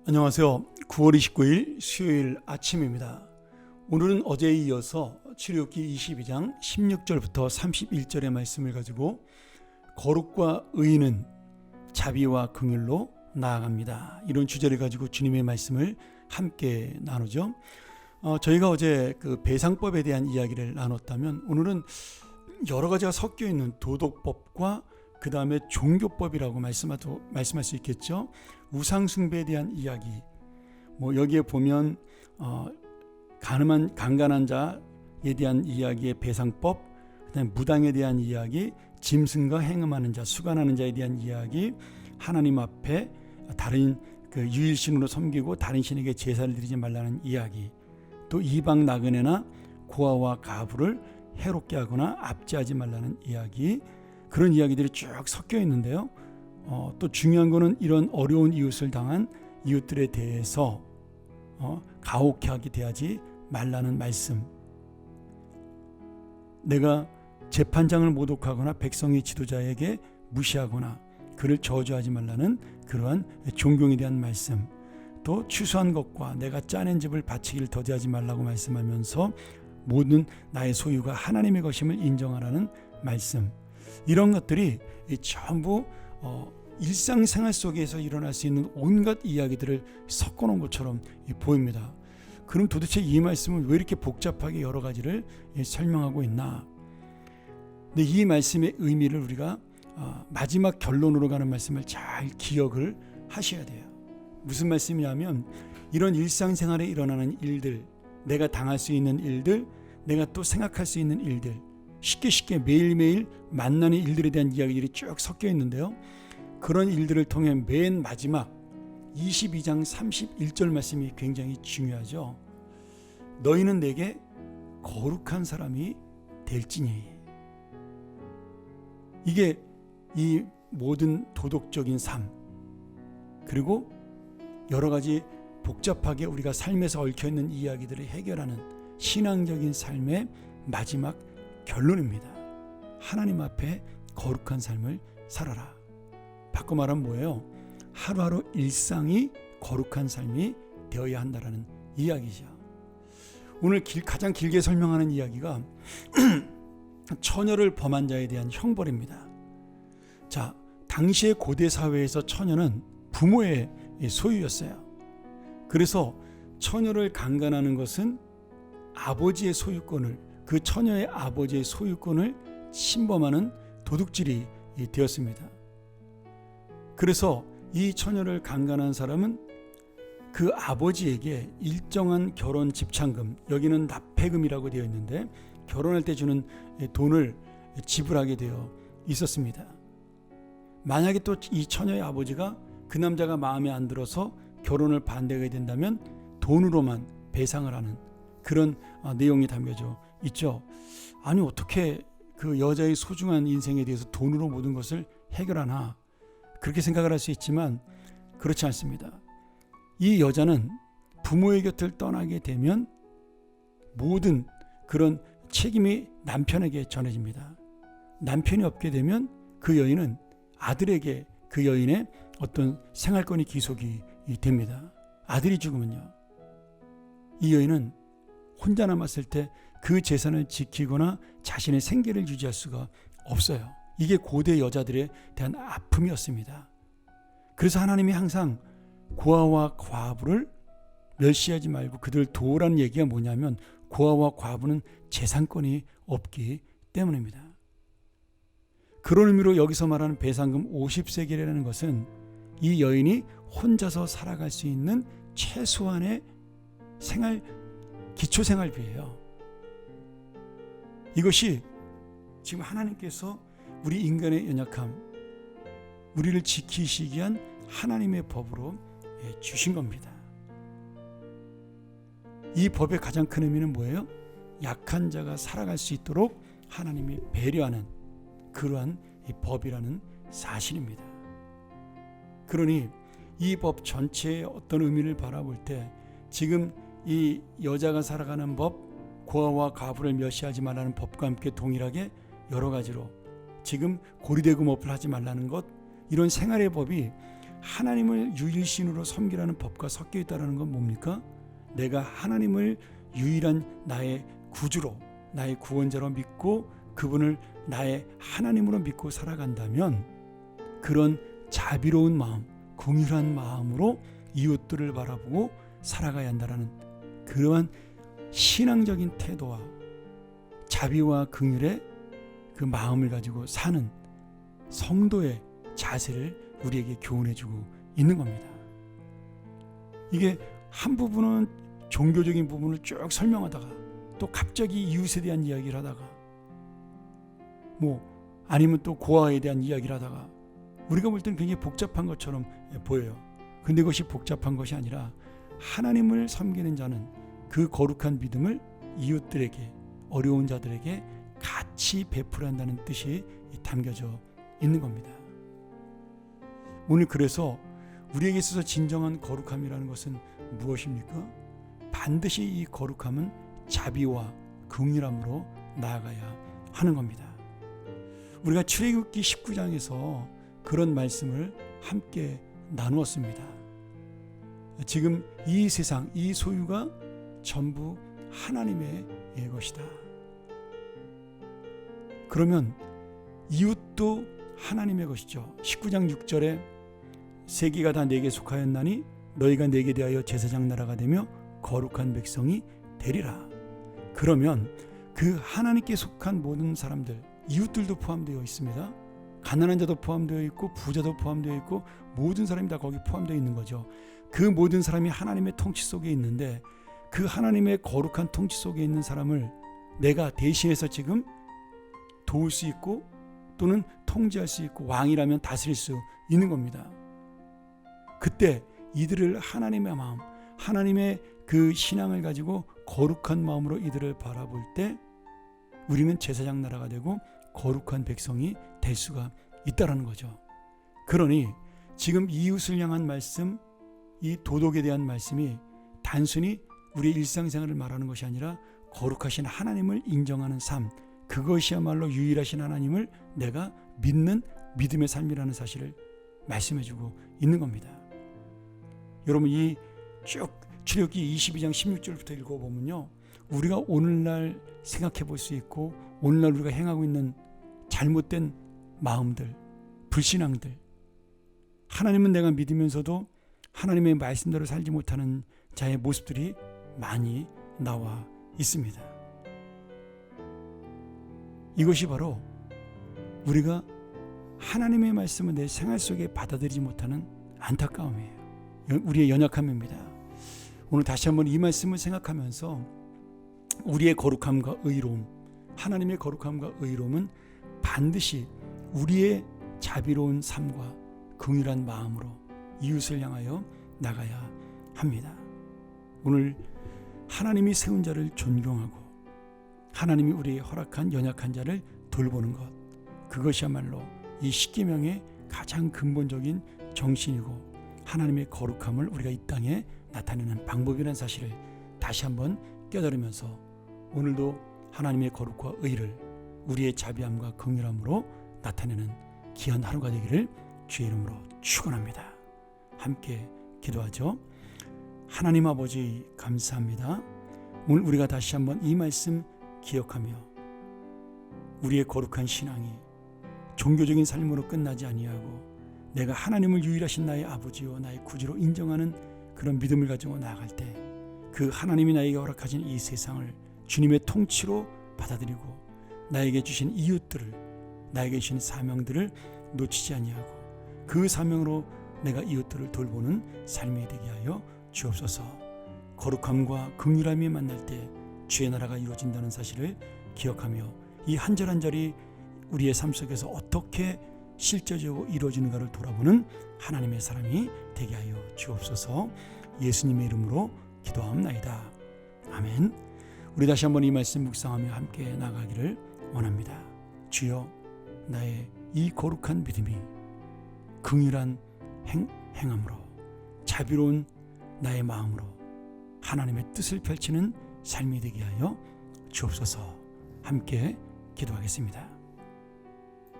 안녕하세요. 9월 29일 수요일 아침입니다. 오늘은 어제에 이어서 출애굽기 22장 16절부터 31절의 말씀을 가지고 거룩과 의는 자비와 긍휼로 나아갑니다. 이런 주제를 가지고 주님의 말씀을 함께 나누죠. 저희가 어제 그 배상법에 대한 이야기를 나눴다면 오늘은 여러 가지가 섞여 있는 도덕법과 그 다음에 종교법이라고 말씀할 수 있겠죠. 우상숭배에 대한 이야기, 여기에 보면 강간한 자에 대한 이야기의 배상법, 그다음에 무당에 대한 이야기, 짐승과 행음하는 자, 수간하는 자에 대한 이야기, 하나님 앞에 다른 그 유일신으로 섬기고 다른 신에게 제사를 드리지 말라는 이야기, 또 이방 나그네나 고아와 가부를 해롭게 하거나 압제하지 말라는 이야기, 그런 이야기들이 쭉 섞여 있는데요. 또 중요한 거는 이런 어려운 이웃을 당한 이웃들에 대해서 가혹하게 대하지 말라는 말씀. 내가 재판장을 모독하거나 백성의 지도자에게 무시하거나 그를 저주하지 말라는 그러한 존경에 대한 말씀. 또 추수한 것과 내가 짜낸 집을 바치기를 더디하지 말라고 말씀하면서 모든 나의 소유가 하나님의 것임을 인정하라는 말씀. 이런 것들이 전부 일상생활 속에서 일어날 수 있는 온갖 이야기들을 섞어놓은 것처럼 보입니다. 그럼 도대체 이 말씀은 왜 이렇게 복잡하게 여러 가지를 설명하고 있나? 근데 이 말씀의 의미를 우리가 마지막 결론으로 가는 말씀을 잘 기억을 하셔야 돼요. 무슨 말씀이냐면 이런 일상생활에 일어나는 일들, 내가 당할 수 있는 일들, 내가 또 생각할 수 있는 일들, 쉽게 매일매일 만나는 일들에 대한 이야기들이 쭉 섞여 있는데요. 그런 일들을 통해 맨 마지막 22장 31절 말씀이 굉장히 중요하죠. 너희는 내게 거룩한 사람이 될지니. 이게 이 모든 도덕적인 삶, 그리고 여러 가지 복잡하게 우리가 삶에서 얽혀있는 이야기들을 해결하는 신앙적인 삶의 마지막 결론입니다. 하나님 앞에 거룩한 삶을 살아라. 바꿔 말하면 뭐예요? 하루하루 일상이 거룩한 삶이 되어야 한다는 이야기죠. 오늘 가장 길게 설명하는 이야기가 처녀를 범한 자에 대한 형벌입니다. 자, 당시의 고대 사회에서 처녀는 부모의 소유였어요. 그래서 처녀를 강간하는 것은 아버지의 소유권을, 그 처녀의 아버지의 소유권을 침범하는 도둑질이 되었습니다. 그래서 이 처녀를 강간한 사람은 그 아버지에게 일정한 결혼 집착금, 여기는 납폐금이라고 되어 있는데 결혼할 때 주는 돈을 지불하게 되어 있었습니다. 만약에 또 이 처녀의 아버지가 그 남자가 마음에 안 들어서 결혼을 반대하게 된다면 돈으로만 배상을 하는 그런 내용이 담겨져 있죠. 아니 어떻게 그 여자의 소중한 인생에 대해서 돈으로 모든 것을 해결하나, 그렇게 생각을 할 수 있지만 그렇지 않습니다. 이 여자는 부모의 곁을 떠나게 되면 모든 그런 책임이 남편에게 전해집니다. 남편이 없게 되면 그 여인은 아들에게 그 여인의 어떤 생활권이 기속이 됩니다. 아들이 죽으면요, 이 여인은 혼자 남았을 때 그 재산을 지키거나 자신의 생계를 유지할 수가 없어요. 이게 고대 여자들에 대한 아픔이었습니다. 그래서 하나님이 항상 고아와 과부를 멸시하지 말고 그들을 도우라는 얘기가 뭐냐면 고아와 과부는 재산권이 없기 때문입니다. 그런 의미로 여기서 말하는 배상금 50세겔이라는 것은 이 여인이 혼자서 살아갈 수 있는 최소한의 기초생활비예요. 이것이 지금 하나님께서 우리 인간의 연약함, 우리를 지키시기 위한 하나님의 법으로 주신 겁니다. 이 법의 가장 큰 의미는 뭐예요? 약한 자가 살아갈 수 있도록 하나님이 배려하는 그러한 이 법이라는 사실입니다. 그러니 이 법 전체의 어떤 의미를 바라볼 때 지금 이 여자가 살아가는 법, 고아와 과부를 멸시하지 말라는 법과 함께 동일하게 여러 가지로 지금 고리대금업을 하지 말라는 것, 이런 생활의 법이 하나님을 유일신으로 섬기라는 법과 섞여 있다는 건 뭡니까? 내가 하나님을 유일한 나의 구주로, 나의 구원자로 믿고 그분을 나의 하나님으로 믿고 살아간다면 그런 자비로운 마음, 긍휼한 마음으로 이웃들을 바라보고 살아가야 한다는 그러한 신앙적인 태도와 자비와 긍휼의 그 마음을 가지고 사는 성도의 자세를 우리에게 교훈해주고 있는 겁니다. 이게 한 부분은 종교적인 부분을 쭉 설명하다가 또 갑자기 이웃에 대한 이야기를 하다가 아니면 또 고아에 대한 이야기를 하다가 우리가 볼 때는 굉장히 복잡한 것처럼 보여요. 근데 그것이 복잡한 것이 아니라 하나님을 섬기는 자는 그 거룩한 믿음을 이웃들에게, 어려운 자들에게 같이 베풀어야 한다는 뜻이 담겨져 있는 겁니다. 오늘 그래서 우리에게 있어서 진정한 거룩함이라는 것은 무엇입니까? 반드시 이 거룩함은 자비와 긍휼함으로 나아가야 하는 겁니다. 우리가 출애굽기 19장에서 그런 말씀을 함께 나누었습니다. 지금 이 세상, 이 소유가 전부 하나님의 것이다. 그러면 이웃도 하나님의 것이죠. 19장 6절에 세계가 다 내게 속하였나니 너희가 내게 대하여 제사장 나라가 되며 거룩한 백성이 되리라. 그러면 그 하나님께 속한 모든 사람들, 이웃들도 포함되어 있습니다. 가난한 자도 포함되어 있고 부자도 포함되어 있고 모든 사람이 다 거기 포함되어 있는 거죠. 그 모든 사람이 하나님의 통치 속에 있는데 그 하나님의 거룩한 통치 속에 있는 사람을 내가 대신해서 지금 도울 수 있고 또는 통제할 수 있고 왕이라면 다스릴 수 있는 겁니다. 그때 이들을 하나님의 마음, 하나님의 그 신앙을 가지고 거룩한 마음으로 이들을 바라볼 때 우리는 제사장 나라가 되고 거룩한 백성이 될 수가 있다는 거죠. 그러니 지금 이웃을 향한 말씀, 이 도덕에 대한 말씀이 단순히 우리의 일상생활을 말하는 것이 아니라 거룩하신 하나님을 인정하는 삶, 그것이야말로 유일하신 하나님을 내가 믿는 믿음의 삶이라는 사실을 말씀해주고 있는 겁니다. 여러분 이 쭉 출애굽기 22장 16절부터 읽어보면요, 우리가 오늘날 생각해 볼 수 있고 오늘날 우리가 행하고 있는 잘못된 마음들, 불신앙들, 하나님은 내가 믿으면서도 하나님의 말씀대로 살지 못하는 자의 모습들이 많이 나와 있습니다. 이것이 바로 우리가 하나님의 말씀을 내 생활 속에 받아들이지 못하는 안타까움이에요. 우리의 연약함입니다. 오늘 다시 한번 이 말씀을 생각하면서 우리의 거룩함과 의로움, 하나님의 거룩함과 의로움은 반드시 우리의 자비로운 삶과 긍휼한 마음으로 이웃을 향하여 나가야 합니다. 오늘 하나님이 세운 자를 존경하고 하나님이 우리에게 허락한 연약한 자를 돌보는 것, 그것이야말로 이 십계명의 가장 근본적인 정신이고 하나님의 거룩함을 우리가 이 땅에 나타내는 방법이라는 사실을 다시 한번 깨달으면서 오늘도 하나님의 거룩과 의를 우리의 자비함과 긍휼함으로 나타내는 귀한 하루가 되기를 주의 이름으로 축원합니다. 함께 기도하죠. 하나님 아버지 감사합니다. 오늘 우리가 다시 한번 이 말씀 기억하며 우리의 거룩한 신앙이 종교적인 삶으로 끝나지 아니하고 내가 하나님을 유일하신 나의 아버지요 나의 구주로 인정하는 그런 믿음을 가지고 나아갈 때 그 하나님이 나에게 허락하신 이 세상을 주님의 통치로 받아들이고 나에게 주신 이웃들을, 나에게 주신 사명들을 놓치지 아니하고 그 사명으로 내가 이웃들을 돌보는 삶이 되게 하여 주옵소서. 거룩함과 긍휼함이 만날 때 주의 나라가 이루어진다는 사실을 기억하며 이 한 절 한 절이 우리의 삶 속에서 어떻게 실제적으로 이루어지는가를 돌아보는 하나님의 사람이 되게 하여 주옵소서. 예수님의 이름으로 기도하옵나이다. 아멘. 우리 다시 한번 이 말씀 묵상하며 함께 나가기를 원합니다. 주여, 나의 이 거룩한 믿음이 긍휼한 행함으로 자비로운 나의 마음으로 하나님의 뜻을 펼치는 삶이 되게 하여 주옵소서. 함께 기도하겠습니다.